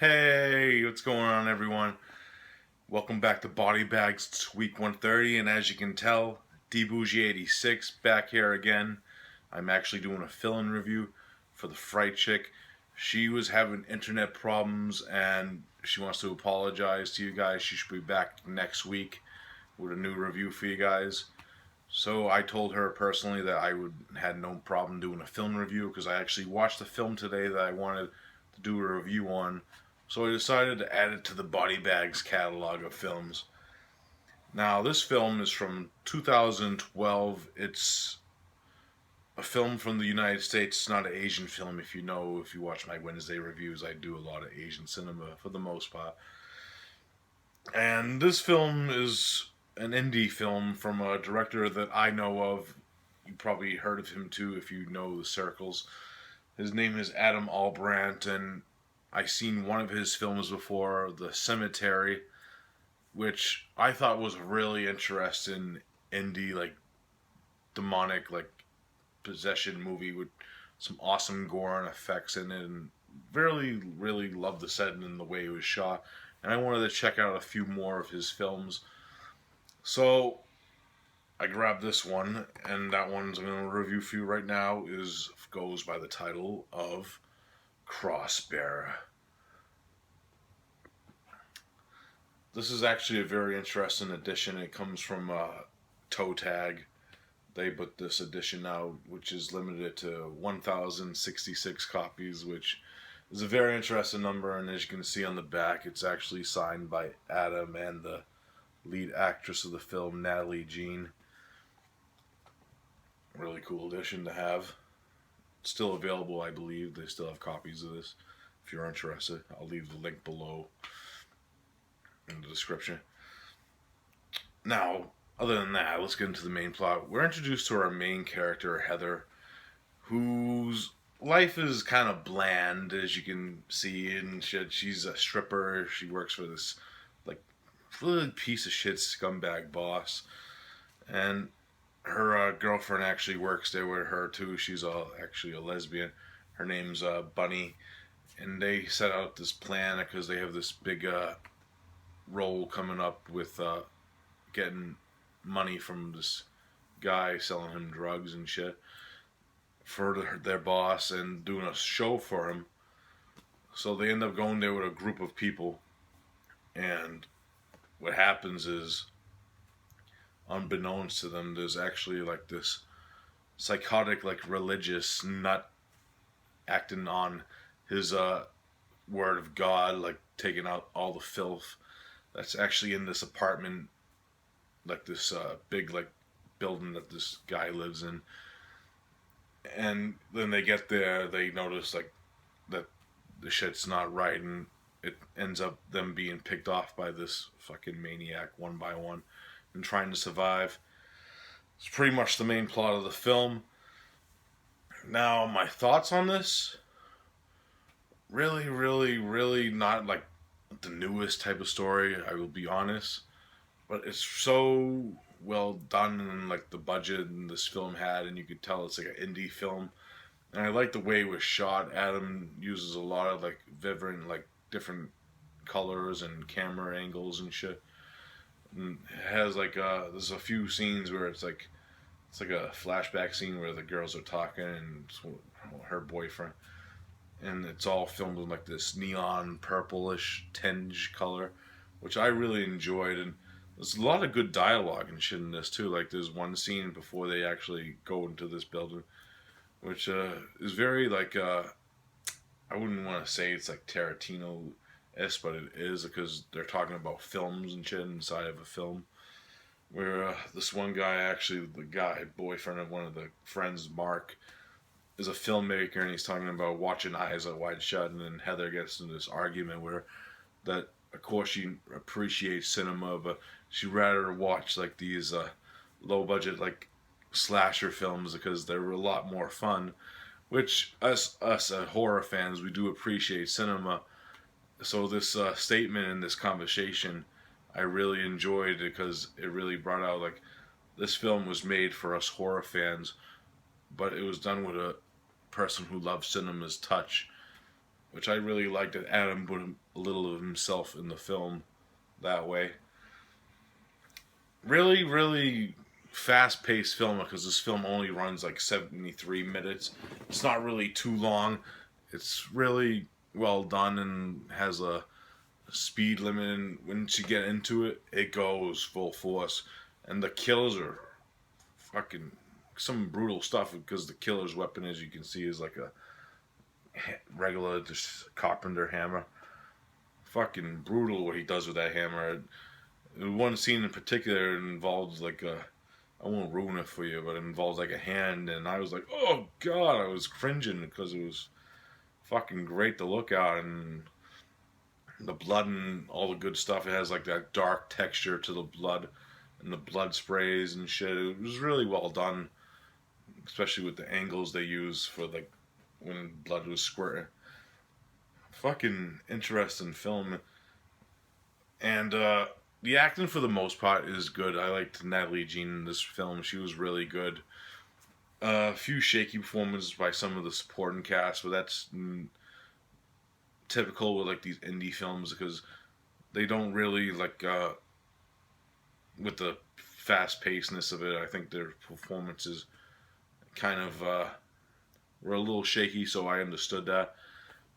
Hey, what's going on, everyone? Welcome back to Body Bags. It's week 130, and as you can tell, Bourgie86 back here again. I'm actually doing a fill-in review for the Fright Chick. She was having internet problems, and she wants to apologize to you guys. She should be back next week with a new review for you guys. So I told her personally that had no problem doing a film review because I actually watched the film today that I wanted to do a review on. So I decided to add it to the Body Bags catalog of films. Now this film is from 2012. It's a film from the United States. It's not an Asian film. If you watch my Wednesday reviews, I do a lot of Asian cinema for the most part. And this film is an indie film from a director that I know of. You probably heard of him too if you know the circles. His name is Adam Ahlbrandt, and I seen one of his films before, The Cemetery, which I thought was really interesting indie, like demonic, like possession movie with some awesome gore and effects in it, and really, really loved the setting and the way it was shot. And I wanted to check out a few more of his films. So I grabbed this one, and that one's I'm going to review for you right now goes by the title of Crossbearer. This is actually a very interesting edition. It comes from Toe Tag. They put this edition out, which is limited to 1,066 copies, which is a very interesting number. And as you can see on the back, it's actually signed by Adam and the lead actress of the film, Natalie Jean. Really cool edition to have. It's still available, I believe. They still have copies of this. If you're interested, I'll leave the link below in the description. Now, other than that, let's get into the main plot. We're introduced to our main character, Heather, whose life is kind of bland, as you can see, and she's a stripper. She works for this, like, really piece of shit scumbag boss, and her girlfriend actually works there with her too. She's actually a lesbian. Her name's Bunny, and they set out this plan because they have this big role coming up with getting money from this guy selling him drugs and shit for their boss and doing a show for him. So they end up going there with a group of people, and what happens is, unbeknownst to them, there's actually like this psychotic, like religious nut acting on his word of God, like taking out all the filth that's actually in this apartment, like this big like building that this guy lives in. And then they get there, they notice like that the shit's not right, and it ends up them being picked off by this fucking maniac one by one and trying to survive. It's pretty much the main plot of the film. Now, my thoughts on this, really, really, really not like the newest type of story, I will be honest. But it's so well done, and like the budget and this film had, and you could tell it's like an indie film. And I like the way it was shot. Adam uses a lot of like vibrant, like different colors and camera angles and shit. And it has like there's a few scenes where it's like a flashback scene where the girls are talking and her boyfriend, and it's all filmed in like this neon purplish tinge color, which I really enjoyed. And there's a lot of good dialogue and shit in this too. Like there's one scene before they actually go into this building, which is very like I wouldn't want to say it's like Tarantino-esque, but it is, because they're talking about films and shit inside of a film. Where this one guy, actually the guy boyfriend of one of the friends, Mark, is a filmmaker, and he's talking about watching Eyes Wide Shut, and then Heather gets into this argument where that of course she appreciates cinema, but she'd rather watch like these low budget like slasher films because they're a lot more fun. Which us horror fans, we do appreciate cinema. So this statement in this conversation, I really enjoyed it because it really brought out like this film was made for us horror fans, but it was done with a person who loves cinema's touch. which I really liked that Adam put a little of himself in the film that way. Really, really fast-paced film because this film only runs like 73 minutes. It's not really too long. It's really well done and has a speed limit, and once you get into it, it goes full force. And the kills are fucking some brutal stuff because the killer's weapon, as you can see, is like a regular just carpenter hammer. Fucking brutal what he does with that hammer. One scene in particular involves like a, I won't ruin it for you, but it involves like a hand, and I was like, oh god, I was cringing because it was fucking great to look at, and the blood and all the good stuff. It has like that dark texture to the blood and the blood sprays and shit. It was really well done, especially with the angles they use for like when blood was squirting. Fucking interesting film, and the acting for the most part is good. I liked Natalie Jean in this film. She was really good. A few shaky performances by some of the supporting cast, but that's typical with like these indie films because they don't really like with the fast pacedness of it. I think their performances kind of were a little shaky, so I understood that.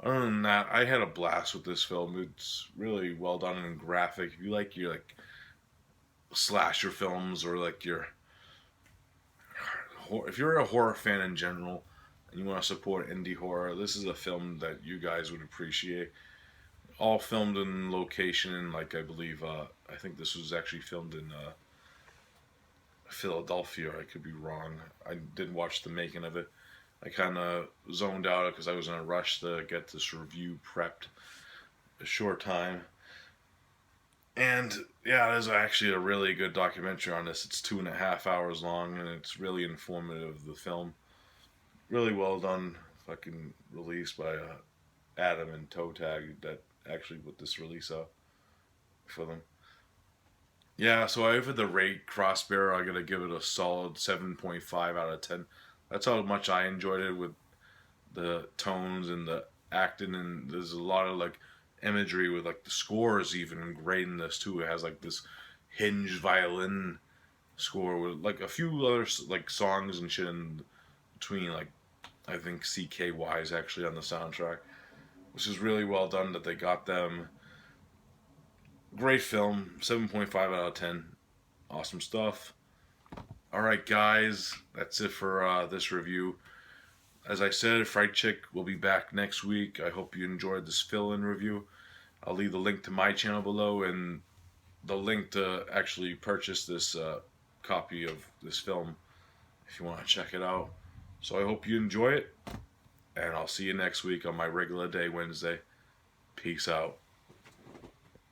Other than that, I had a blast with this film. It's really well done and graphic. If you like your like slasher films or like your if you're a horror fan in general and you want to support indie horror, this is a film that you guys would appreciate. All filmed in location in like I believe I think this was actually filmed in Philadelphia. I could be wrong. I didn't watch the making of it. I kind of zoned out because I was in a rush to get this review prepped a short time. And yeah, there's actually a really good documentary on this. It's 2.5 hours long and it's really informative, the film. Really well done. Fucking released by Adam and Toe Tag that actually put this release out for them. Yeah, so over the rate Crossbearer, I gotta give it a solid 7.5 out of 10. That's how much I enjoyed it with the tones and the acting, and there's a lot of like imagery with like the score is even great in this too. It has like this hinged violin score with like a few other like songs and shit in between. Like I think CKY is actually on the soundtrack, which is really well done that they got them. Great film, 7.5 out of 10. Awesome stuff. Alright guys, that's it for this review. As I said, Fright Chick will be back next week. I hope you enjoyed this fill-in review. I'll leave the link to my channel below and the link to actually purchase this copy of this film if you want to check it out. So I hope you enjoy it, and I'll see you next week on my regular day, Wednesday. Peace out.